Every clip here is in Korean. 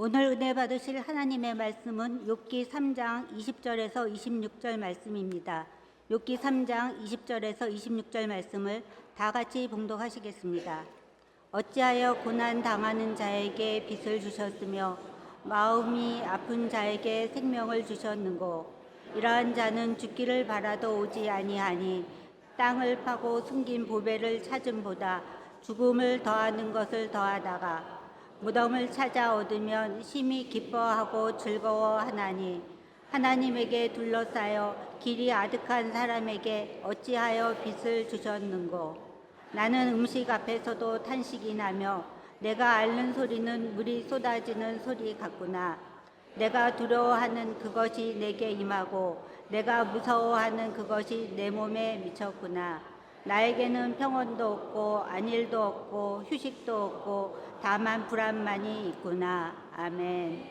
오늘 은혜 받으실 하나님의 말씀은 욥기 3장 20절에서 26절 말씀입니다. 욥기 3장 20절에서 26절 말씀을 다 같이 봉독하시겠습니다. 어찌하여 고난 당하는 자에게 빚을 주셨으며 마음이 아픈 자에게 생명을 주셨는고. 이러한 자는 죽기를 바라도 오지 아니하니 땅을 파고 숨긴 보배를 찾음보다 죽음을 더하는 것을 더하다가 무덤을 찾아 얻으면 심히 기뻐하고 즐거워하나니 하나님에게 둘러싸여 길이 아득한 사람에게 어찌하여 빚을 주셨는고. 나는 음식 앞에서도 탄식이 나며 내가 앓는 소리는 물이 쏟아지는 소리 같구나. 내가 두려워하는 그것이 내게 임하고 내가 무서워하는 그것이 내 몸에 미쳤구나. 나에게는 평온도 없고 안일도 없고 휴식도 없고 다만 불안만이 있구나. 아멘.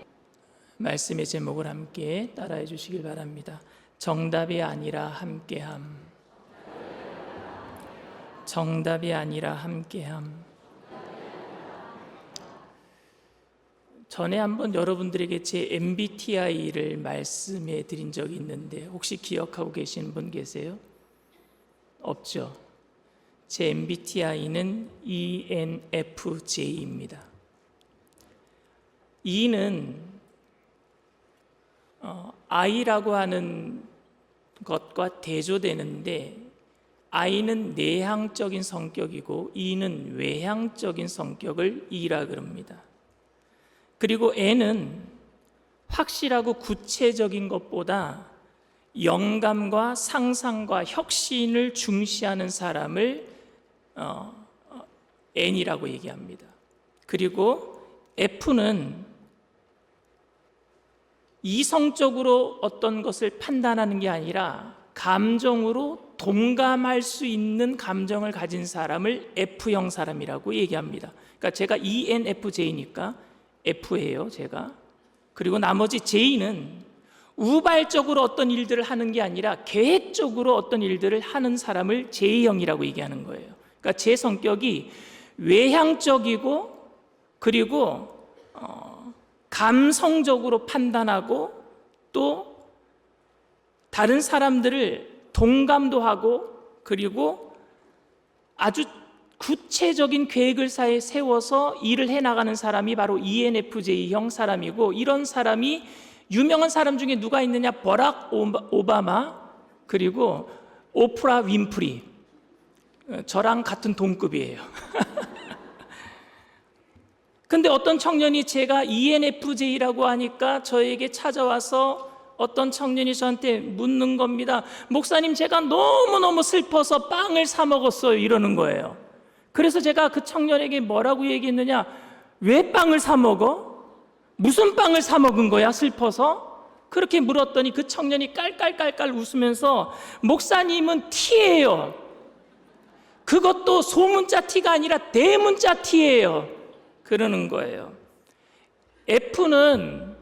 말씀의 제목을 함께 따라해 주시길 바랍니다. 정답이 아니라 함께함. 정답이 아니라 함께함. 전에 한번 여러분들에게 제 MBTI를 말씀해 드린 적이 있는데 혹시 기억하고 계시는 분 계세요? 없죠? 제 MBTI는 ENFJ입니다. E는 I라고 하는 것과 대조되는데 I는 내향적인 성격이고 E는 외향적인 성격을 E라 그럽니다. 그리고 N은 확실하고 구체적인 것보다 영감과 상상과 혁신을 중시하는 사람을 N이라고 얘기합니다. 그리고 F는 이성적으로 어떤 것을 판단하는 게 아니라 감정으로 동감할 수 있는 감정을 가진 사람을 F형 사람이라고 얘기합니다. 그러니까 제가 ENFJ니까 F예요, 제가. 그리고 나머지 J는 우발적으로 어떤 일들을 하는 게 아니라 계획적으로 어떤 일들을 하는 사람을 J형이라고 얘기하는 거예요. 그러니까 제 성격이 외향적이고 그리고 감성적으로 판단하고 또 다른 사람들을 동감도 하고 그리고 아주 구체적인 계획을 세워서 일을 해나가는 사람이 바로 ENFJ형 사람이고, 이런 사람이 유명한 사람 중에 누가 있느냐? 버락 오바마 그리고 오프라 윈프리. 저랑 같은 동급이에요. 근데 어떤 청년이 제가 ENFJ라고 하니까 저에게 찾아와서 어떤 청년이 저한테 묻는 겁니다. 목사님, 제가 너무너무 슬퍼서 빵을 사 먹었어요. 이러는 거예요. 그래서 제가 그 청년에게 뭐라고 얘기했느냐? 왜 빵을 사 먹어? 무슨 빵을 사 먹은 거야, 슬퍼서? 그렇게 물었더니 그 청년이 깔깔깔깔 웃으면서 목사님은 T예요. 그것도 소문자 T가 아니라 대문자 T예요. 그러는 거예요. F는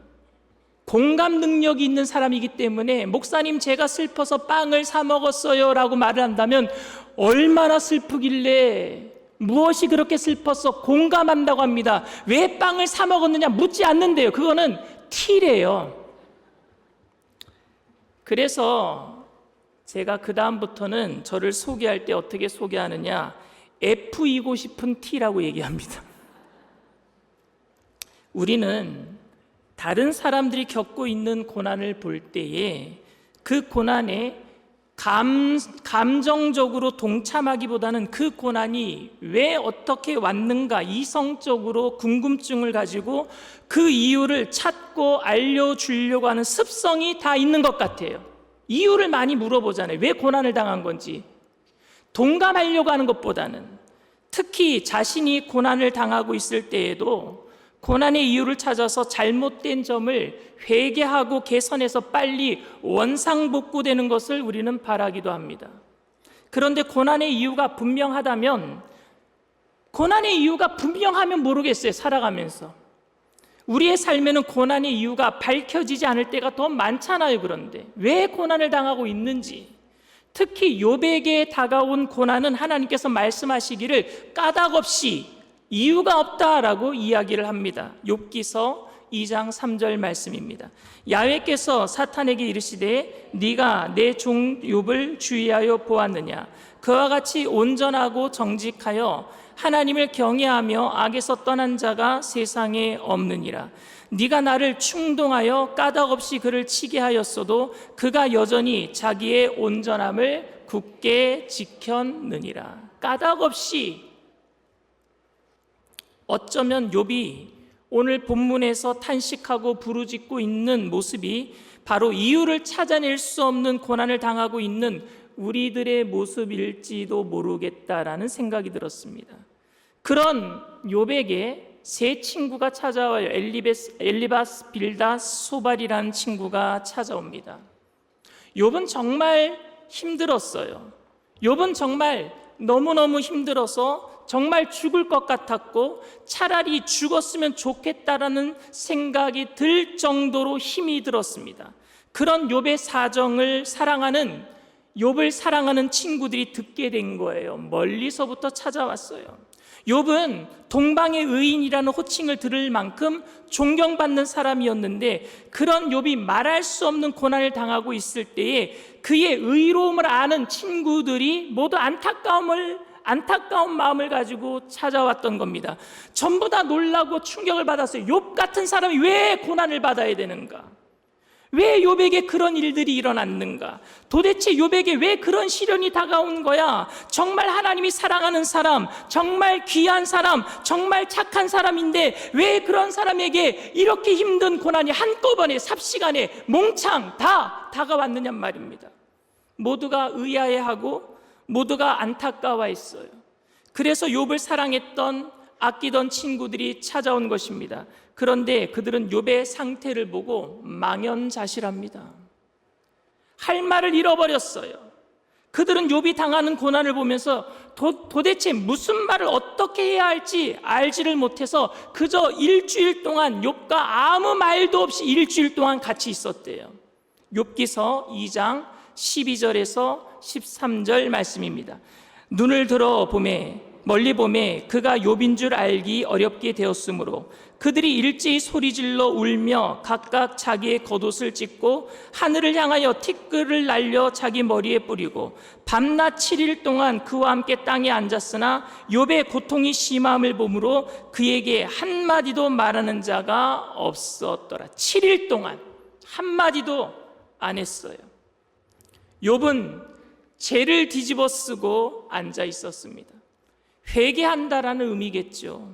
공감 능력이 있는 사람이기 때문에 목사님, 제가 슬퍼서 빵을 사 먹었어요 라고 말을 한다면 얼마나 슬프길래, 무엇이 그렇게 슬퍼서 공감한다고 합니다. 왜 빵을 사 먹었느냐 묻지 않는데요. 그거는 T래요. 그래서 제가 그 다음부터는 저를 소개할 때 어떻게 소개하느냐, F이고 싶은 T라고 얘기합니다. 우리는 다른 사람들이 겪고 있는 고난을 볼 때에 그 고난에 감정적으로 동참하기보다는 그 고난이 왜 어떻게 왔는가 이성적으로 궁금증을 가지고 그 이유를 찾고 알려주려고 하는 습성이 다 있는 것 같아요. 이유를 많이 물어보잖아요. 왜 고난을 당한 건지. 동감하려고 하는 것보다는, 특히 자신이 고난을 당하고 있을 때에도 고난의 이유를 찾아서 잘못된 점을 회개하고 개선해서 빨리 원상복구되는 것을 우리는 바라기도 합니다. 그런데 고난의 이유가 분명하다면, 고난의 이유가 분명하면 모르겠어요, 살아가면서. 우리의 삶에는 고난의 이유가 밝혀지지 않을 때가 더 많잖아요. 그런데 왜 고난을 당하고 있는지, 특히 욥에게 다가온 고난은 하나님께서 말씀하시기를 까닭없이 이유가 없다라고 이야기를 합니다. 욥기서 2장 3절 말씀입니다. 야훼께서 사탄에게 이르시되 네가 내 종 욥을 주의하여 보았느냐. 그와 같이 온전하고 정직하여 하나님을 경외하며 악에서 떠난 자가 세상에 없느니라. 네가 나를 충동하여 까닭없이 그를 치게 하였어도 그가 여전히 자기의 온전함을 굳게 지켰느니라. 까닭없이. 어쩌면 욥이 오늘 본문에서 탄식하고 부르짖고 있는 모습이 바로 이유를 찾아낼 수 없는 고난을 당하고 있는 우리들의 모습일지도 모르겠다라는 생각이 들었습니다. 그런 욥에게 세 친구가 찾아와요. 엘리바스, 빌닷, 소발이라는 친구가 찾아옵니다. 욥은 정말 힘들었어요. 욥은 정말 너무너무 힘들어서 정말 죽을 것 같았고 차라리 죽었으면 좋겠다라는 생각이 들 정도로 힘이 들었습니다. 그런 욥의 사정을 욥을 사랑하는 친구들이 듣게 된 거예요. 멀리서부터 찾아왔어요. 욥은 동방의 의인이라는 호칭을 들을 만큼 존경받는 사람이었는데 그런 욥이 말할 수 없는 고난을 당하고 있을 때에 그의 의로움을 아는 친구들이 모두 안타까운 마음을 가지고 찾아왔던 겁니다. 전부 다 놀라고 충격을 받았어요. 욥 같은 사람이 왜 고난을 받아야 되는가? 왜 욥에게 그런 일들이 일어났는가? 도대체 욥에게 왜 그런 시련이 다가온 거야? 정말 하나님이 사랑하는 사람, 정말 귀한 사람, 정말 착한 사람인데 왜 그런 사람에게 이렇게 힘든 고난이 한꺼번에 삽시간에 몽창 다 다가왔느냐 말입니다. 모두가 의아해하고 모두가 안타까워했어요. 그래서 욥을 사랑했던 아끼던 친구들이 찾아온 것입니다. 그런데 그들은 욥의 상태를 보고 망연자실합니다. 할 말을 잃어버렸어요. 그들은 욥이 당하는 고난을 보면서 도대체 무슨 말을 어떻게 해야 할지 알지를 못해서 그저 일주일 동안 욥과 아무 말도 없이 일주일 동안 같이 있었대요. 욥기서 2장 12절에서 13절 말씀입니다. 눈을 들어 보매 멀리 보매 그가 욥인 줄 알기 어렵게 되었으므로 그들이 일제히 소리질러 울며 각각 자기의 겉옷을 찢고 하늘을 향하여 티끌을 날려 자기 머리에 뿌리고 밤낮 7일 동안 그와 함께 땅에 앉았으나 욥의 고통이 심함을 보므로 그에게 한마디도 말하는 자가 없었더라. 7일 동안 한마디도 안 했어요. 욥은 죄를 뒤집어 쓰고 앉아 있었습니다. 회개한다라는 의미겠죠.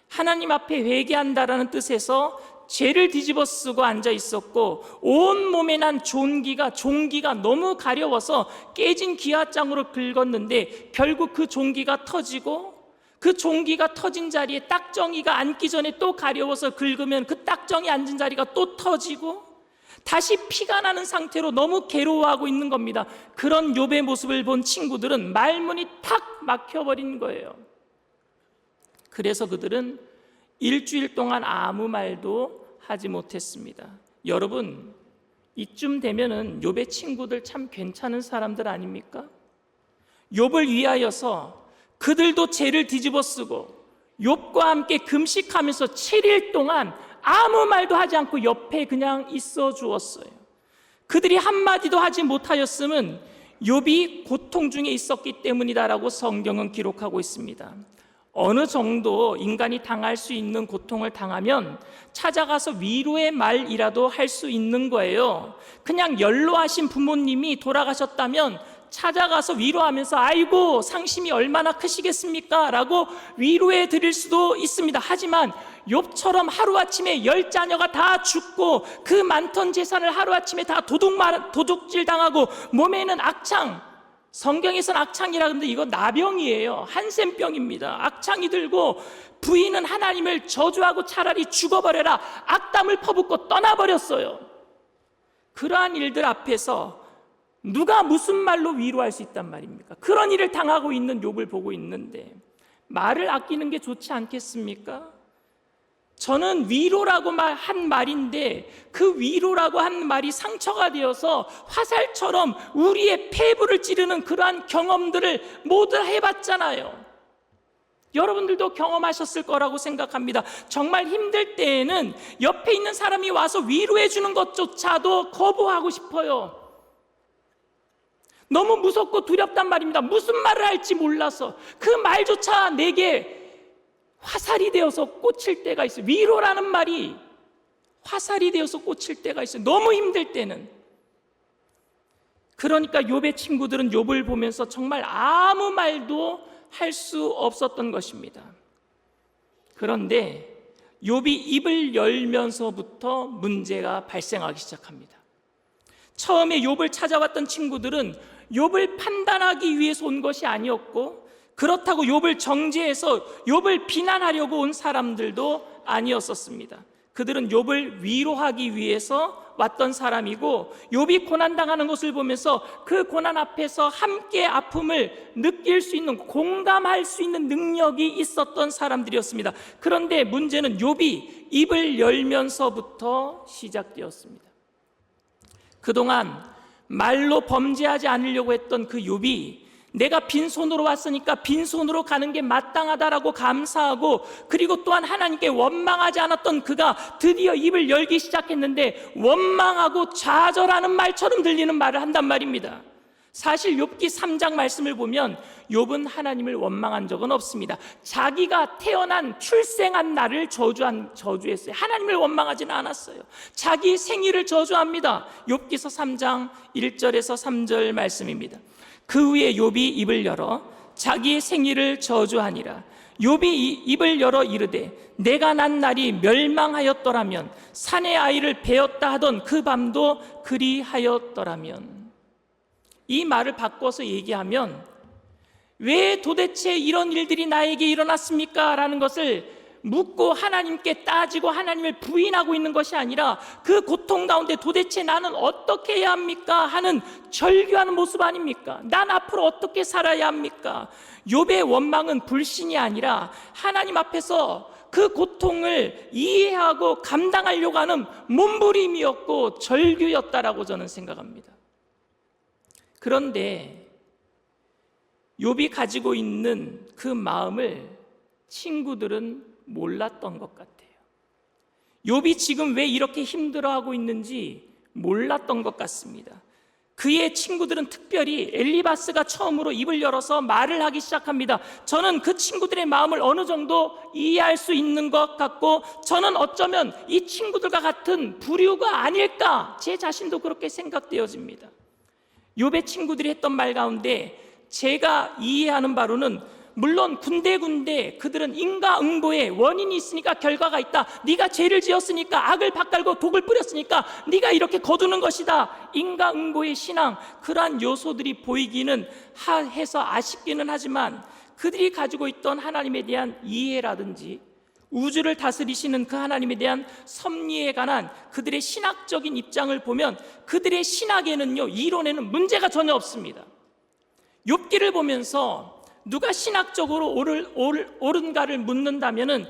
하나님 앞에 회개한다라는 뜻에서 죄를 뒤집어 쓰고 앉아 있었고 온 몸에 난 종기가 너무 가려워서 깨진 기와장으로 긁었는데 결국 그 종기가 터지고 그 종기가 터진 자리에 딱정이가 앉기 전에 또 가려워서 긁으면 그 딱정이 앉은 자리가 또 터지고 다시 피가 나는 상태로 너무 괴로워하고 있는 겁니다. 그런 욥의 모습을 본 친구들은 말문이 탁 막혀버린 거예요. 그래서 그들은 일주일 동안 아무 말도 하지 못했습니다. 여러분, 이쯤 되면은 욥의 친구들 참 괜찮은 사람들 아닙니까? 욥을 위하여서 그들도 죄를 뒤집어 쓰고 욥과 함께 금식하면서 7일 동안 아무 말도 하지 않고 옆에 그냥 있어 주었어요. 그들이 한마디도 하지 못하였음은 욥이 고통 중에 있었기 때문이다라고 성경은 기록하고 있습니다. 어느 정도 인간이 당할 수 있는 고통을 당하면 찾아가서 위로의 말이라도 할 수 있는 거예요. 그냥 연로하신 부모님이 돌아가셨다면 찾아가서 위로하면서 아이고 상심이 얼마나 크시겠습니까? 라고 위로해 드릴 수도 있습니다. 하지만 욥처럼 하루아침에 10자녀가 다 죽고 그 많던 재산을 하루아침에 다 도둑질 당하고 몸에는 악창, 성경에서는 악창이라 그러는데 이거 나병이에요. 한센병입니다. 악창이 들고 부인은 하나님을 저주하고 차라리 죽어버려라 악담을 퍼붓고 떠나버렸어요. 그러한 일들 앞에서 누가 무슨 말로 위로할 수 있단 말입니까? 그런 일을 당하고 있는 욥을 보고 있는데 말을 아끼는 게 좋지 않겠습니까? 저는 위로라고 한 말인데 그 위로라고 한 말이 상처가 되어서 화살처럼 우리의 폐부를 찌르는 그러한 경험들을 모두 해봤잖아요. 여러분들도 경험하셨을 거라고 생각합니다. 정말 힘들 때에는 옆에 있는 사람이 와서 위로해 주는 것조차도 거부하고 싶어요. 너무 무섭고 두렵단 말입니다. 무슨 말을 할지 몰라서 그 말조차 내게 화살이 되어서 꽂힐 때가 있어요. 위로라는 말이 화살이 되어서 꽂힐 때가 있어요. 너무 힘들 때는. 그러니까 욥의 친구들은 욥을 보면서 정말 아무 말도 할 수 없었던 것입니다. 그런데 욥이 입을 열면서부터 문제가 발생하기 시작합니다. 처음에 욥을 찾아왔던 친구들은 욥을 판단하기 위해서 온 것이 아니었고, 그렇다고 욥을 정죄해서 욥을 비난하려고 온 사람들도 아니었었습니다. 그들은 욥을 위로하기 위해서 왔던 사람이고, 욥이 고난당하는 것을 보면서 그 고난 앞에서 함께 아픔을 느낄 수 있는, 공감할 수 있는 능력이 있었던 사람들이었습니다. 그런데 문제는 욥이 입을 열면서부터 시작되었습니다. 그동안 말로 범죄하지 않으려고 했던 그 욥이 내가 빈손으로 왔으니까 빈손으로 가는 게 마땅하다라고 감사하고, 그리고 또한 하나님께 원망하지 않았던 그가 드디어 입을 열기 시작했는데 원망하고 좌절하는 말처럼 들리는 말을 한단 말입니다. 사실 욥기 3장 말씀을 보면 욥은 하나님을 원망한 적은 없습니다. 자기가 태어난 출생한 날을 저주했어요. 하나님을 원망하지는 않았어요. 자기 생일을 저주합니다. 욥기서 3장 1절에서 3절 말씀입니다. 그 후에 욥이 입을 열어 자기의 생일을 저주하니라. 욥이 입을 열어 이르되 내가 난 날이 멸망하였더라면, 산의 아이를 베었다 하던 그 밤도 그리하였더라면. 이 말을 바꿔서 얘기하면, 왜 도대체 이런 일들이 나에게 일어났습니까? 라는 것을 묻고 하나님께 따지고 하나님을 부인하고 있는 것이 아니라 그 고통 가운데 도대체 나는 어떻게 해야 합니까? 하는 절규하는 모습 아닙니까? 난 앞으로 어떻게 살아야 합니까? 욥의 원망은 불신이 아니라 하나님 앞에서 그 고통을 이해하고 감당하려고 하는 몸부림이었고 절규였다라고 저는 생각합니다. 그런데 욥이 가지고 있는 그 마음을 친구들은 몰랐던 것 같아요. 욥이 지금 왜 이렇게 힘들어하고 있는지 몰랐던 것 같습니다. 그의 친구들은 특별히 엘리바스가 처음으로 입을 열어서 말을 하기 시작합니다. 저는 그 친구들의 마음을 어느 정도 이해할 수 있는 것 같고, 저는 어쩌면 이 친구들과 같은 부류가 아닐까, 제 자신도 그렇게 생각되어집니다. 욥의 친구들이 했던 말 가운데 제가 이해하는 바로는, 물론 군데군데 그들은 인과응보에 원인이 있으니까 결과가 있다. 네가 죄를 지었으니까, 악을 밭갈고 독을 뿌렸으니까 네가 이렇게 거두는 것이다. 인과응보의 신앙, 그러한 요소들이 보이기는 해서 아쉽기는 하지만, 그들이 가지고 있던 하나님에 대한 이해라든지 우주를 다스리시는 그 하나님에 대한 섭리에 관한 그들의 신학적인 입장을 보면 그들의 신학에는요, 이론에는 문제가 전혀 없습니다. 욥기를 보면서 누가 신학적으로 옳은가를 묻는다면은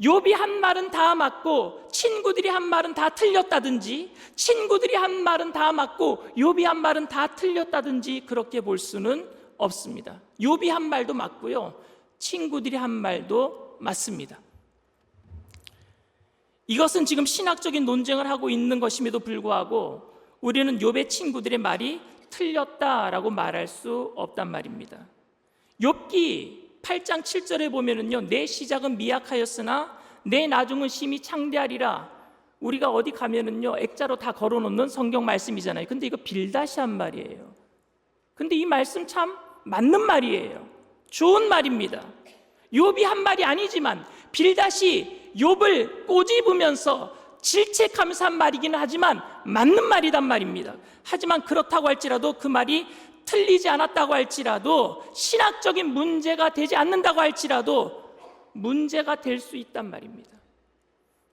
욥이 한 말은 다 맞고 친구들이 한 말은 다 틀렸다든지, 친구들이 한 말은 다 맞고 욥이 한 말은 다 틀렸다든지 그렇게 볼 수는 없습니다. 욥이 한 말도 맞고요, 친구들이 한 말도 맞습니다. 이것은 지금 신학적인 논쟁을 하고 있는 것임에도 불구하고 우리는 욥의 친구들의 말이 틀렸다라고 말할 수 없단 말입니다. 욥기 8장 7절에 보면은요, 내 시작은 미약하였으나 내 나중은 심히 창대하리라. 우리가 어디 가면은요, 액자로 다 걸어놓는 성경 말씀이잖아요. 근데 이거 빌다시 한 말이에요. 근데 이 말씀 참 맞는 말이에요. 좋은 말입니다. 욥이 한 말이 아니지만 빌다시 욥을 꼬집으면서 질책하면서 한 말이기는 하지만 맞는 말이단 말입니다. 하지만 그렇다고 할지라도, 그 말이 틀리지 않았다고 할지라도, 신학적인 문제가 되지 않는다고 할지라도 문제가 될 수 있단 말입니다.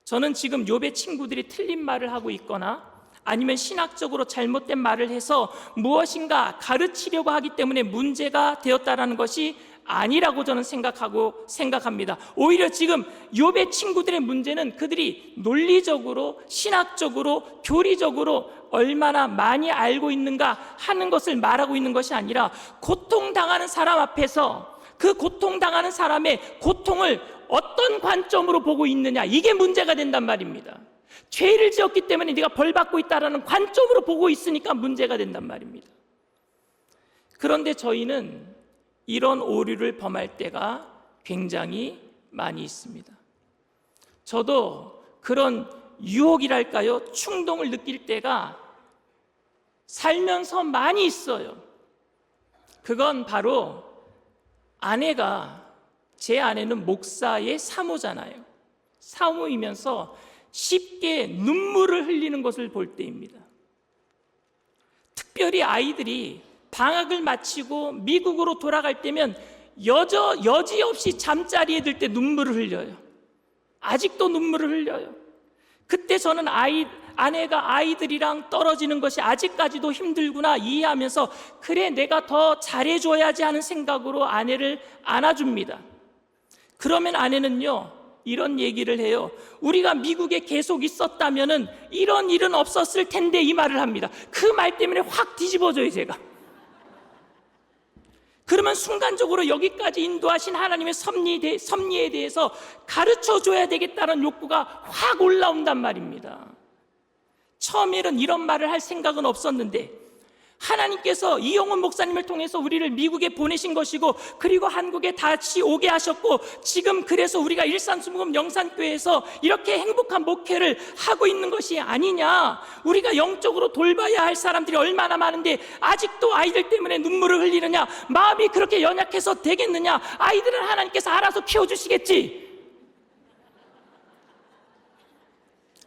저는 지금 욥의 친구들이 틀린 말을 하고 있거나 아니면 신학적으로 잘못된 말을 해서 무엇인가 가르치려고 하기 때문에 문제가 되었다라는 것이 아니라고 저는 생각합니다. 오히려 지금 욥의 친구들의 문제는 그들이 논리적으로, 신학적으로, 교리적으로 얼마나 많이 알고 있는가 하는 것을 말하고 있는 것이 아니라, 고통당하는 사람 앞에서 그 고통당하는 사람의 고통을 어떤 관점으로 보고 있느냐, 이게 문제가 된단 말입니다. 죄를 지었기 때문에 네가 벌받고 있다라는 관점으로 보고 있으니까 문제가 된단 말입니다. 그런데 저희는 이런 오류를 범할 때가 굉장히 많이 있습니다. 저도 그런 유혹이랄까요? 충동을 느낄 때가 살면서 많이 있어요. 그건 바로 제 아내는 목사의 사모잖아요. 사모이면서 쉽게 눈물을 흘리는 것을 볼 때입니다. 특별히 아이들이 방학을 마치고 미국으로 돌아갈 때면 여지없이 잠자리에 들 때 눈물을 흘려요. 아직도 눈물을 흘려요. 그때 저는 아내가 아이들이랑 떨어지는 것이 아직까지도 힘들구나 이해하면서, 그래 내가 더 잘해줘야지 하는 생각으로 아내를 안아줍니다. 그러면 아내는요 이런 얘기를 해요. 우리가 미국에 계속 있었다면은 이런 일은 없었을 텐데, 이 말을 합니다. 그 말 때문에 확 뒤집어져요 제가. 그러면 순간적으로 여기까지 인도하신 하나님의 섭리에 대해서 가르쳐줘야 되겠다는 욕구가 확 올라온단 말입니다. 처음에는 이런 말을 할 생각은 없었는데, 하나님께서 이용훈 목사님을 통해서 우리를 미국에 보내신 것이고, 그리고 한국에 다시 오게 하셨고, 지금 그래서 우리가 일산수목금 영산교회에서 이렇게 행복한 목회를 하고 있는 것이 아니냐, 우리가 영적으로 돌봐야 할 사람들이 얼마나 많은데 아직도 아이들 때문에 눈물을 흘리느냐, 마음이 그렇게 연약해서 되겠느냐, 아이들은 하나님께서 알아서 키워주시겠지,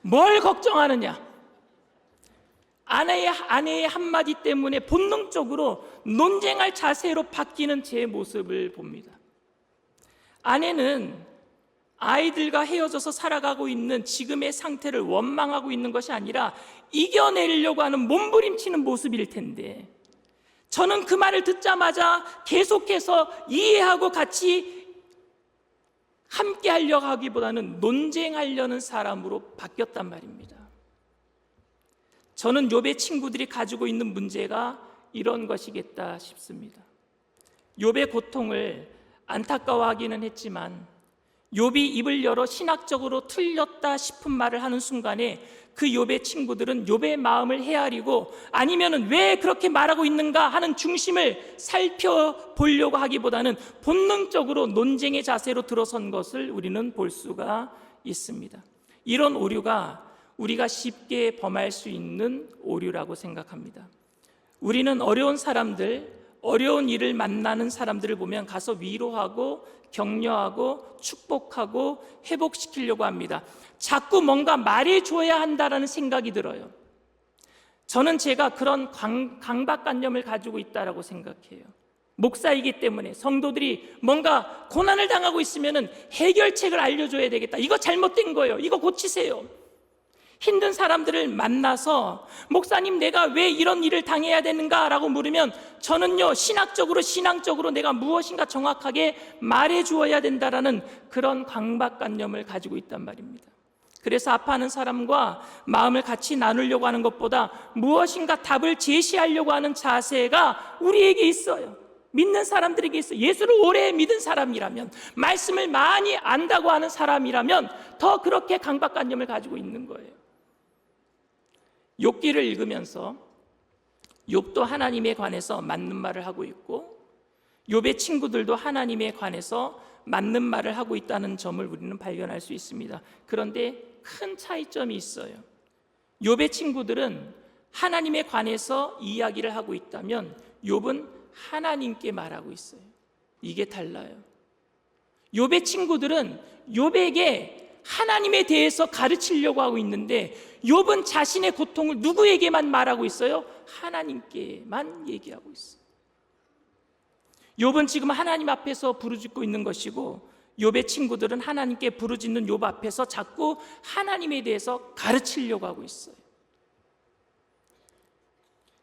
뭘 걱정하느냐. 아내의 한마디 때문에 본능적으로 논쟁할 자세로 바뀌는 제 모습을 봅니다. 아내는 아이들과 헤어져서 살아가고 있는 지금의 상태를 원망하고 있는 것이 아니라 이겨내려고 하는 몸부림치는 모습일 텐데, 저는 그 말을 듣자마자 계속해서 이해하고 같이 함께 하려고 하기보다는 논쟁하려는 사람으로 바뀌었단 말입니다. 저는 욥의 친구들이 가지고 있는 문제가 이런 것이겠다 싶습니다. 욥의 고통을 안타까워하기는 했지만, 욥이 입을 열어 신학적으로 틀렸다 싶은 말을 하는 순간에 그 욥의 친구들은 욥의 마음을 헤아리고, 아니면은 왜 그렇게 말하고 있는가 하는 중심을 살펴보려고 하기보다는 본능적으로 논쟁의 자세로 들어선 것을 우리는 볼 수가 있습니다. 이런 오류가 우리가 쉽게 범할 수 있는 오류라고 생각합니다. 우리는 어려운 사람들, 어려운 일을 만나는 사람들을 보면 가서 위로하고 격려하고 축복하고 회복시키려고 합니다. 자꾸 뭔가 말해줘야 한다는 생각이 들어요. 저는 제가 그런 강박관념을 가지고 있다고 생각해요. 목사이기 때문에 성도들이 뭔가 고난을 당하고 있으면 해결책을 알려줘야 되겠다. 이거 잘못된 거예요. 이거 고치세요. 힘든 사람들을 만나서 목사님 내가 왜 이런 일을 당해야 되는가 라고 물으면, 저는요 신앙적으로 내가 무엇인가 정확하게 말해 주어야 된다라는 그런 강박관념을 가지고 있단 말입니다. 그래서 아파하는 사람과 마음을 같이 나누려고 하는 것보다 무엇인가 답을 제시하려고 하는 자세가 우리에게 있어요. 믿는 사람들에게 있어요. 예수를 오래 믿은 사람이라면, 말씀을 많이 안다고 하는 사람이라면 더 그렇게 강박관념을 가지고 있는 거예요. 욥기를 읽으면서 욥도 하나님에 관해서 맞는 말을 하고 있고, 욥의 친구들도 하나님에 관해서 맞는 말을 하고 있다는 점을 우리는 발견할 수 있습니다. 그런데 큰 차이점이 있어요. 욥의 친구들은 하나님에 관해서 이야기를 하고 있다면, 욥은 하나님께 말하고 있어요. 이게 달라요. 욥의 친구들은 욥에게 하나님에 대해서 가르치려고 하고 있는데, 욥은 자신의 고통을 누구에게만 말하고 있어요? 하나님께만 얘기하고 있어요. 욥은 지금 하나님 앞에서 부르짖고 있는 것이고, 욥의 친구들은 하나님께 부르짖는 욥 앞에서 자꾸 하나님에 대해서 가르치려고 하고 있어요.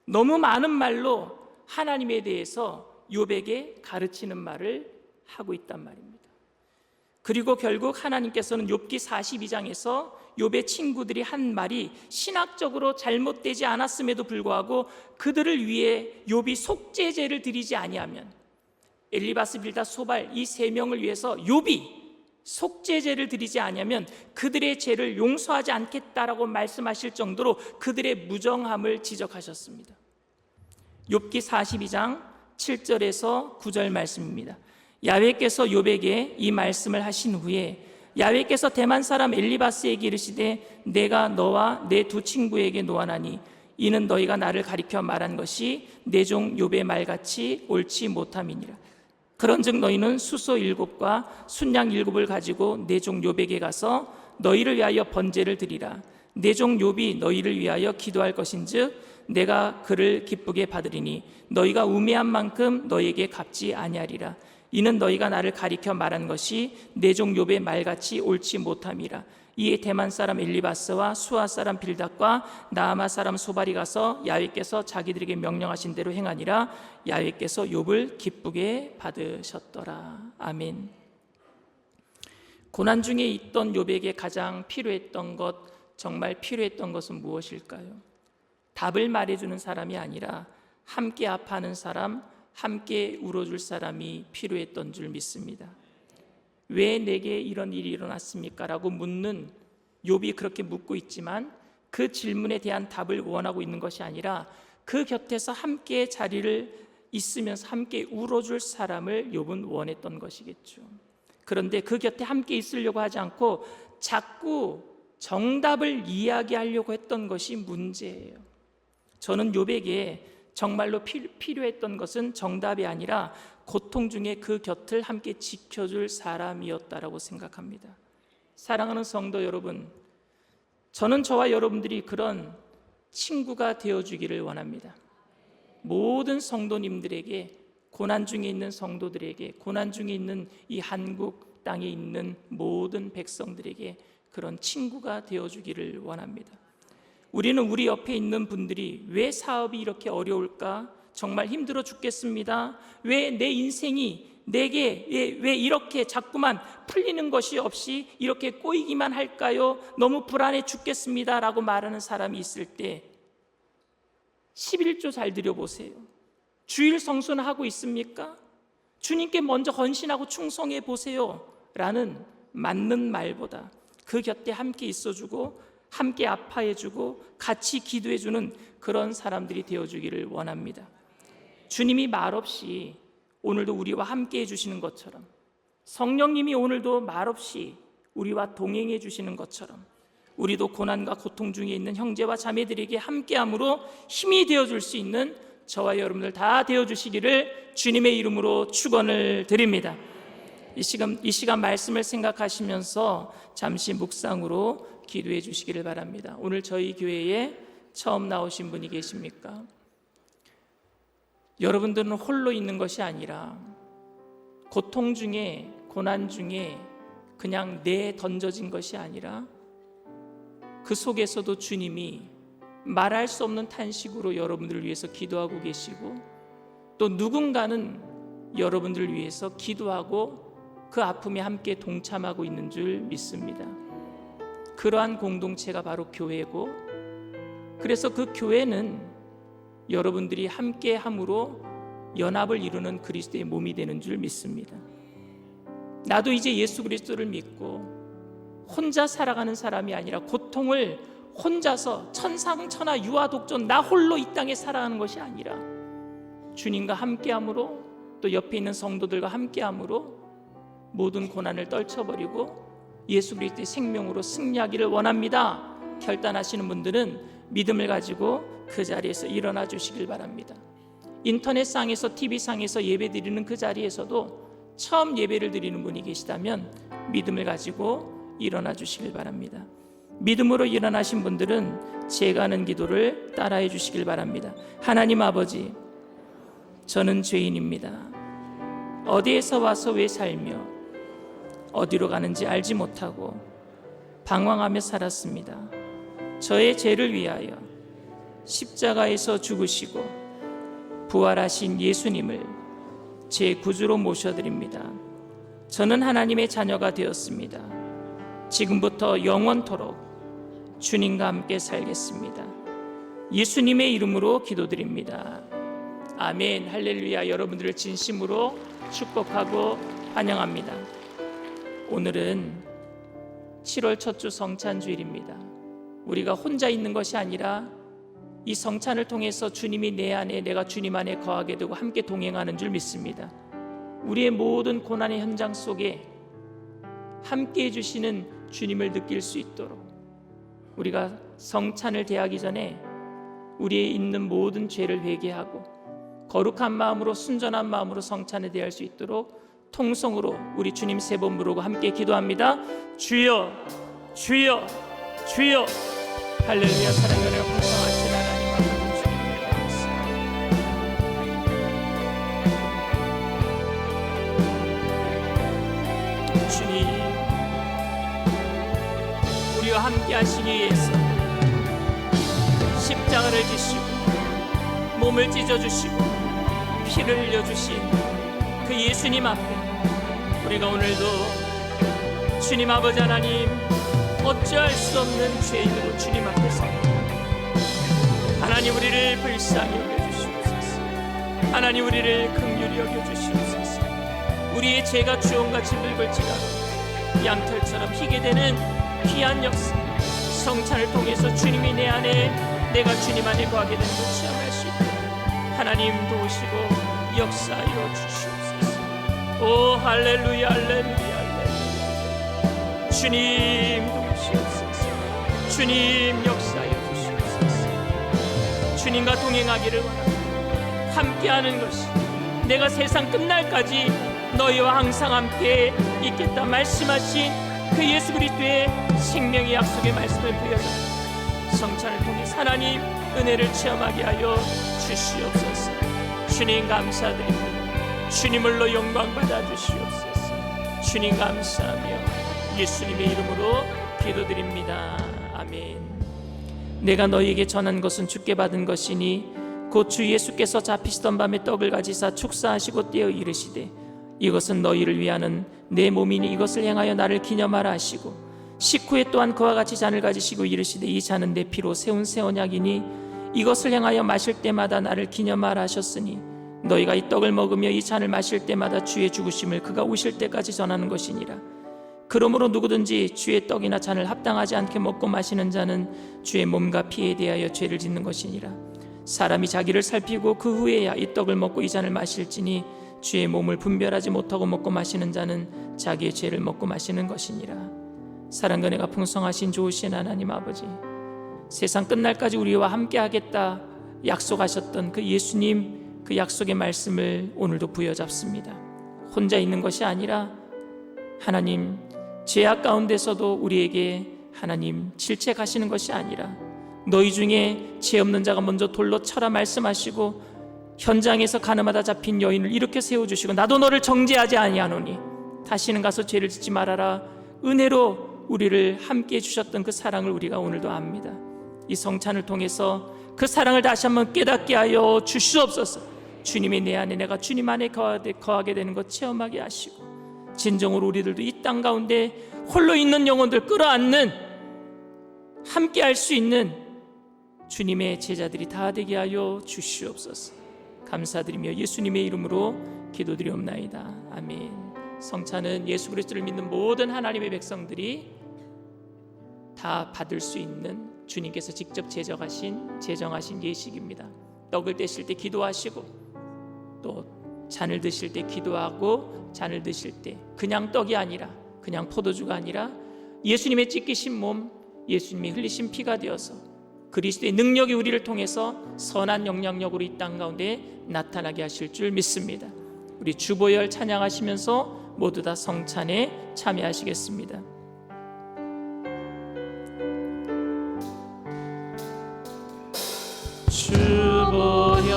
너무 많은 말로 하나님에 대해서 욥에게 가르치는 말을 하고 있단 말입니다. 그리고 결국 하나님께서는 욥기 42장에서 욥의 친구들이 한 말이 신학적으로 잘못되지 않았음에도 불구하고 그들을 위해 욥이 속죄제를 드리지 아니하면, 엘리바스, 빌닷, 소발 이 세 명을 위해서 욥이 속죄제를 드리지 않으면 그들의 죄를 용서하지 않겠다라고 말씀하실 정도로 그들의 무정함을 지적하셨습니다. 욥기 42장 7절에서 9절 말씀입니다. 야훼께서 욥에게 이 말씀을 하신 후에 야훼께서 대만 사람 엘리바스에게 이르시되 내가 너와 내 두 친구에게 노하나니 이는 너희가 나를 가리켜 말한 것이 내 종 욥의 말같이 옳지 못함이니라. 그런즉 너희는 수소 7과 순양 7을 가지고 내 종 욥에게 가서 너희를 위하여 번제를 드리라. 내 종 욥이 너희를 위하여 기도할 것인즉 내가 그를 기쁘게 받으리니 너희가 우매한 만큼 너희에게 갚지 아니하리라. 이는 너희가 나를 가리켜 말한 것이 내 종 욥의 말같이 옳지 못함이라. 이에 대만 사람 엘리바스와 수아 사람 빌닷과 나아마 사람 소발이 가서 야훼께서 자기들에게 명령하신 대로 행하니라. 야훼께서 욥을 기쁘게 받으셨더라. 아멘. 고난 중에 있던 욥에게 가장 필요했던 것, 정말 필요했던 것은 무엇일까요? 답을 말해주는 사람이 아니라 함께 아파하는 사람, 함께 울어줄 사람이 필요했던 줄 믿습니다. 왜 내게 이런 일이 일어났습니까? 라고 묻는 욥이 그렇게 묻고 있지만 그 질문에 대한 답을 원하고 있는 것이 아니라 그 곁에서 함께 자리를 있으면서 함께 울어줄 사람을 욥은 원했던 것이겠죠. 그런데 그 곁에 함께 있으려고 하지 않고 자꾸 정답을 이야기하려고 했던 것이 문제예요. 저는 욥에게 정말로 필요했던 것은 정답이 아니라 고통 중에 그 곁을 함께 지켜줄 사람이었다라고 생각합니다. 사랑하는 성도 여러분, 저는 저와 여러분들이 그런 친구가 되어주기를 원합니다. 모든 성도님들에게, 고난 중에 있는 성도들에게, 고난 중에 있는 이 한국 땅에 있는 모든 백성들에게 그런 친구가 되어주기를 원합니다. 우리는 우리 옆에 있는 분들이 왜 사업이 이렇게 어려울까? 정말 힘들어 죽겠습니다. 왜 내 인생이 내게 왜 이렇게 자꾸만 풀리는 것이 없이 이렇게 꼬이기만 할까요? 너무 불안해 죽겠습니다 라고 말하는 사람이 있을 때 11조 잘 드려보세요. 주일 성수는 하고 있습니까? 주님께 먼저 헌신하고 충성해 보세요 라는 맞는 말보다 그 곁에 함께 있어주고 함께 아파해주고 같이 기도해주는 그런 사람들이 되어주기를 원합니다. 주님이 말없이 오늘도 우리와 함께 해주시는 것처럼, 성령님이 오늘도 말없이 우리와 동행해 주시는 것처럼 우리도 고난과 고통 중에 있는 형제와 자매들에게 함께함으로 힘이 되어줄 수 있는 저와 여러분들 다 되어주시기를 주님의 이름으로 축원을 드립니다. 이 시간 말씀을 생각하시면서 잠시 묵상으로 기도해 주시기를 바랍니다. 오늘 저희 교회에 처음 나오신 분이 계십니까? 여러분들은 홀로 있는 것이 아니라 고통 중에, 고난 중에 그냥 던져진 것이 아니라 그 속에서도 주님이 말할 수 없는 탄식으로 여러분들을 위해서 기도하고 계시고 또 누군가는 여러분들을 위해서 기도하고 그 아픔에 함께 동참하고 있는 줄 믿습니다. 그러한 공동체가 바로 교회고, 그래서 그 교회는 여러분들이 함께함으로 연합을 이루는 그리스도의 몸이 되는 줄 믿습니다. 나도 이제 예수 그리스도를 믿고 혼자 살아가는 사람이 아니라 고통을 혼자서 천상천하 유아독존 나 홀로 이 땅에 살아가는 것이 아니라 주님과 함께함으로 또 옆에 있는 성도들과 함께함으로 모든 고난을 떨쳐버리고 예수 그리스도의 생명으로 승리하기를 원합니다. 결단하시는 분들은 믿음을 가지고 그 자리에서 일어나 주시길 바랍니다. 인터넷상에서 TV상에서 예배 드리는 그 자리에서도 처음 예배를 드리는 분이 계시다면 믿음을 가지고 일어나 주시길 바랍니다. 믿음으로 일어나신 분들은 제가 하는 기도를 따라해 주시길 바랍니다. 하나님 아버지, 저는 죄인입니다. 어디에서 와서 왜 살며 어디로 가는지 알지 못하고 방황하며 살았습니다. 저의 죄를 위하여 십자가에서 죽으시고 부활하신 예수님을 제 구주로 모셔드립니다. 저는 하나님의 자녀가 되었습니다. 지금부터 영원토록 주님과 함께 살겠습니다. 예수님의 이름으로 기도드립니다. 아멘. 할렐루야. 여러분들을 진심으로 축복하고 환영합니다. 오늘은 7월 첫 주 성찬주일입니다. 우리가 혼자 있는 것이 아니라 이 성찬을 통해서 주님이 내 안에, 내가 주님 안에 거하게 되고 함께 동행하는 줄 믿습니다. 우리의 모든 고난의 현장 속에 함께 해주시는 주님을 느낄 수 있도록 우리가 성찬을 대하기 전에 우리의 있는 모든 죄를 회개하고 거룩한 마음으로, 순전한 마음으로 성찬에 대할 수 있도록 통성으로 우리 주님 세 번 부르고 함께 기도합니다. 주여, 주여, 주여. 할렐루야. 사랑하는 풍성하신 하나님 아버지, 주님을 감사합니다. 주님, 우리와 함께 하시기 위해서 십자가를 지시고 몸을 찢어주시고 피를 흘려주신 그 예수님 앞에 우리가 오늘도 주님 아버지 하나님 어찌할 수 없는 죄인으로 주님 앞에 섭니다. 하나님, 우리를 불쌍히 여겨주시옵소서. 하나님, 우리를 긍휼히 여겨주시옵소서. 우리의 죄가 주홍같이 붉을지라도 양털처럼 희게 되는 귀한 역사, 성찬을 통해서 주님이 내 안에, 내가 주님 안에 거하게 되는 걸 체험할 수 있도록 하나님 도우시고 역사하여 주시옵소서. 오 할렐루야, 할렐루야, 할렐루야. 주님 도우시옵소서. 주님 역사하여 주시옵소서. 주님과 동행하기를 원합니다. 함께하는 것이 내가 세상 끝날까지 너희와 항상 함께 있겠다 말씀하신 그 예수 그리스도의 생명의 약속의 말씀을 부여잡고 성찬을 통해 하나님 은혜를 체험하게 하여 주시옵소서. 주님 감사드립니다. 주님을로 영광 받아 주시옵소서. 주님 감사하며 예수님의 이름으로 기도드립니다. 아멘. 내가 너희에게 전한 것은 주께 받은 것이니 곧 주 예수께서 잡히시던 밤에 떡을 가지사 축사하시고 떼어 이르시되 이것은 너희를 위하는 내 몸이니 이것을 행하여 나를 기념하라 하시고 식후에 또한 그와 같이 잔을 가지시고 이르시되 이 잔은 내 피로 세운 새 언약이니 이것을 행하여 마실 때마다 나를 기념하라 하셨으니 너희가 이 떡을 먹으며 이 잔을 마실 때마다 주의 죽으심을 그가 오실 때까지 전하는 것이니라. 그러므로 누구든지 주의 떡이나 잔을 합당하지 않게 먹고 마시는 자는 주의 몸과 피에 대하여 죄를 짓는 것이니라. 사람이 자기를 살피고 그 후에야 이 떡을 먹고 이 잔을 마실지니 주의 몸을 분별하지 못하고 먹고 마시는 자는 자기의 죄를 먹고 마시는 것이니라. 사랑과 은혜가 풍성하신 좋으신 하나님 아버지, 세상 끝날까지 우리와 함께 하겠다 약속하셨던 그 예수님, 그 약속의 말씀을 오늘도 부여잡습니다. 혼자 있는 것이 아니라 하나님, 죄악 가운데서도 우리에게 하나님 질책하시는 것이 아니라 너희 중에 죄 없는 자가 먼저 돌로 쳐라 말씀하시고 현장에서 가늠하다 잡힌 여인을 이렇게 세워주시고 나도 너를 정죄하지 아니하노니 다시는 가서 죄를 짓지 말아라. 은혜로 우리를 함께 해주셨던 그 사랑을 우리가 오늘도 압니다. 이 성찬을 통해서 그 사랑을 다시 한번 깨닫게 하여 주시옵소서. 주님이 내 안에, 내가 주님 안에 거하게 되는 것 체험하게 하시고 진정으로 우리들도 이 땅 가운데 홀로 있는 영혼들 끌어안는, 함께 할 수 있는 주님의 제자들이 다 되게 하여 주시옵소서. 감사드리며 예수님의 이름으로 기도드리옵나이다. 아멘. 성찬은 예수 그리스도를 믿는 모든 하나님의 백성들이 다 받을 수 있는 주님께서 직접 제정하신 예식입니다. 떡을 떼실 때 기도하시고 또 잔을 드실 때 기도하고, 잔을 드실 때 그냥 떡이 아니라, 그냥 포도주가 아니라 예수님의 찢기신 몸, 예수님이 흘리신 피가 되어서 그리스도의 능력이 우리를 통해서 선한 영향력으로 이 땅 가운데 나타나게 하실 줄 믿습니다. 우리 주보열 찬양하시면서 모두 다 성찬에 참여하시겠습니다.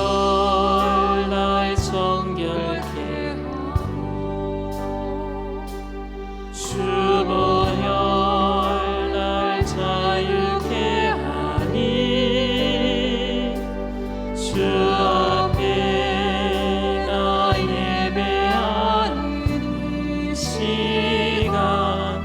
주보열 날 정결케 하고 주보열 날 자유케 하니 주 앞에 나 예배하는 이 시간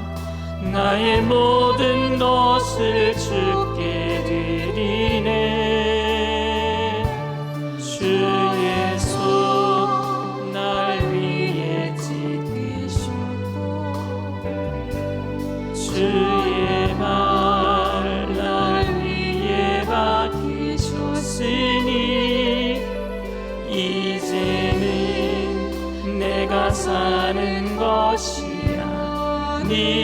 사는 것이 아니요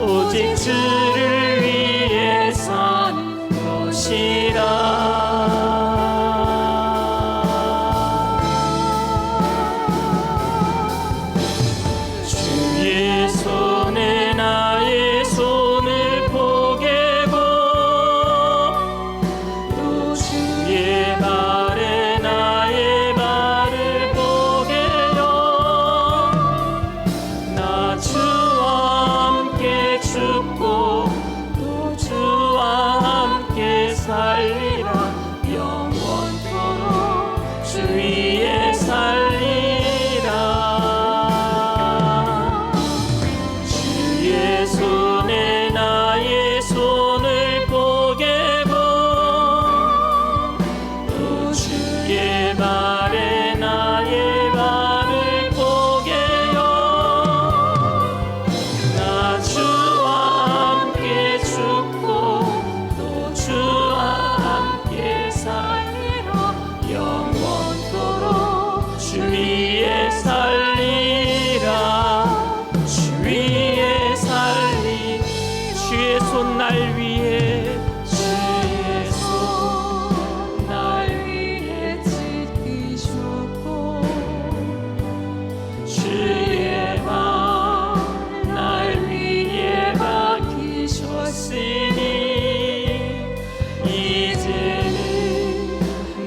오직 주를 위해 사는 것이라. 주의 손에 나의 손을 포개고 또 주의 발에 나의 발을 포개요. 나 주와 함께 죽고 또 주와 함께 살리라. 영원토록 주 위에 살리라. 주의 손에 나의 손을 포개고 또 주의 발에 나의 발을 포개요. 나 주와 함께 죽고 또 주와 함께 살리라. 영원토록 주 위에 살리라. 주 위에 살리. 주의 손 날 위에 주의 손 날 위에 지키셨고 주의 발 날 위에 박히셨으니 이제는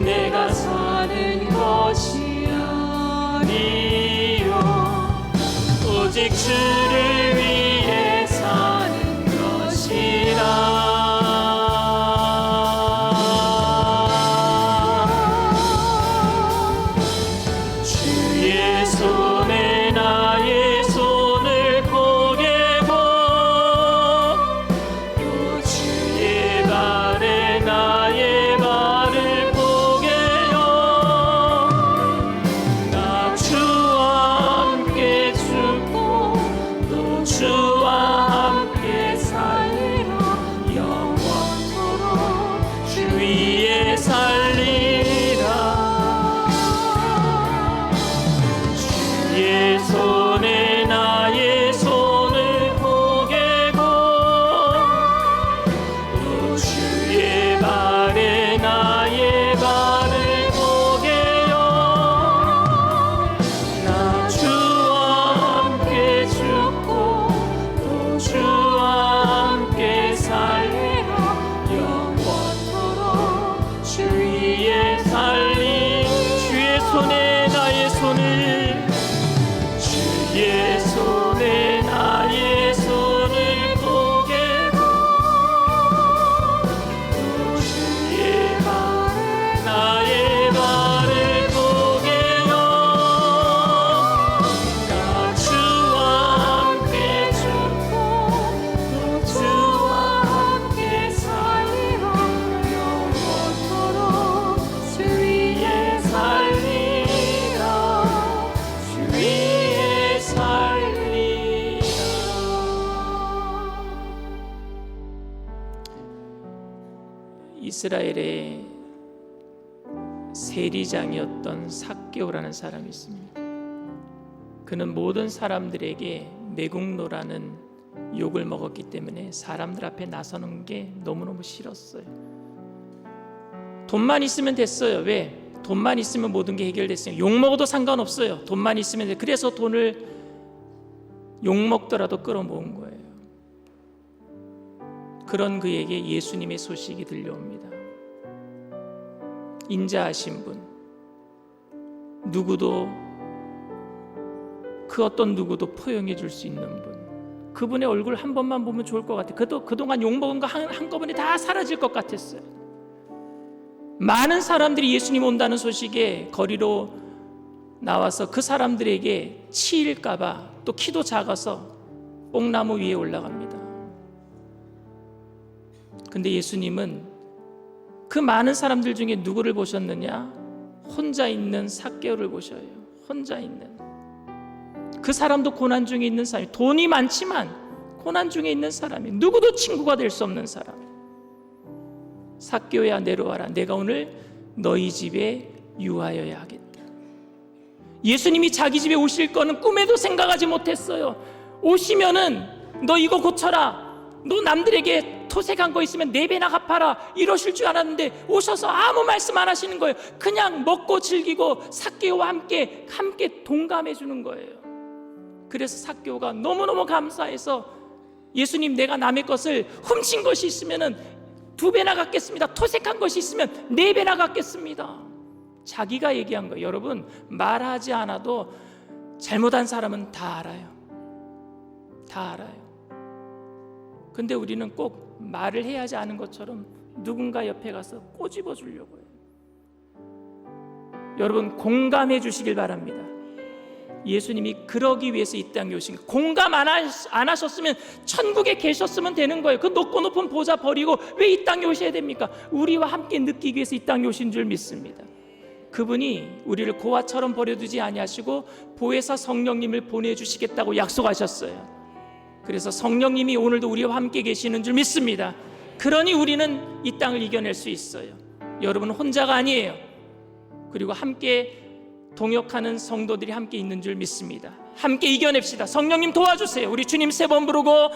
내가 사는 것이 아니요 오직 주를 위해 사는 것이라. 주의 손에 나의 손을 포개고 또 주의 발에 나의 발을 포개요. 나 주와 함께 죽고 또 주와 함께 살리라. 영원토록 주 위에 살리라. 주의 손에 나의 손을 포개고 또 주의 발에 나의 발을 포개요. 나 주와 함께 죽고 또 주와 함께 살리라. 영원토록 주 위에 살리. 주의 손에 나의 손을 주의 손에 나의 손을 포개고 또 주의 발에 나의 발을 포개요. 나 주와 함께 죽고 또 주와 함께 살리라. 영원토록 주 위에 살리라. 주 위에 살리라. 이스라엘의 세리장이었던 삭개오라는 사람이 있습니다. 그는 모든 사람들에게 매국노라는 욕을 먹었기 때문에 사람들 앞에 나서는 게 너무너무 싫었어요. 돈만 있으면 됐어요. 왜? 돈만 있으면 모든 게 해결됐어요. 욕 먹어도 상관없어요. 돈만 있으면 돼. 그래서 돈을 욕 먹더라도 끌어모은 거예요. 그런 그에게 예수님의 소식이 들려옵니다. 인자하신 분, 누구도 그 어떤 누구도 포용해 줄 수 있는 분, 그분의 얼굴 한 번만 보면 좋을 것 같아요. 그동안 욕먹은 거 한꺼번에 다 사라질 것 같았어요. 많은 사람들이 예수님 온다는 소식에 거리로 나와서 그 사람들에게 치일까 봐 또 키도 작아서 뽕나무 위에 올라갑니다. 근데 예수님은 그 많은 사람들 중에 누구를 보셨느냐? 혼자 있는 삭개오를 보셔요. 혼자 있는. 그 사람도 고난 중에 있는 사람이, 돈이 많지만 고난 중에 있는 사람이, 누구도 친구가 될 수 없는 사람. 삭개오야 내려와라. 내가 오늘 너희 집에 유하여야 하겠다. 예수님이 자기 집에 오실 거는 꿈에도 생각하지 못했어요. 오시면은 너 이거 고쳐라, 너 남들에게 토색한 거 있으면 4배나 갚아라, 이러실 줄 알았는데 오셔서 아무 말씀 안 하시는 거예요. 그냥 먹고 즐기고 삭개오와 함께 동감해 주는 거예요. 그래서 삭개오가 너무너무 감사해서 예수님, 내가 남의 것을 훔친 것이 있으면 2배나 갚겠습니다, 토색한 것이 있으면 4배나 갚겠습니다. 자기가 얘기한 거예요. 여러분, 말하지 않아도 잘못한 사람은 다 알아요. 다 알아요. 근데 우리는 꼭 말을 해야 하지 않은 것처럼 누군가 옆에 가서 꼬집어 주려고 해요. 여러분, 공감해 주시길 바랍니다. 예수님이 그러기 위해서 이 땅에 오신 거예요. 공감 안 하셨으면 천국에 계셨으면 되는 거예요. 그 높고 높은 보좌 버리고 왜 이 땅에 오셔야 됩니까? 우리와 함께 느끼기 위해서 이 땅에 오신 줄 믿습니다. 그분이 우리를 고아처럼 버려두지 아니하시고 보혜사 성령님을 보내주시겠다고 약속하셨어요. 그래서 성령님이 오늘도 우리와 함께 계시는 줄 믿습니다. 그러니 우리는 이 땅을 이겨낼 수 있어요. 여러분은 혼자가 아니에요. 그리고 함께 동역하는 성도들이 함께 있는 줄 믿습니다. 함께 이겨냅시다. 성령님 도와주세요. 우리 주님 3번 부르고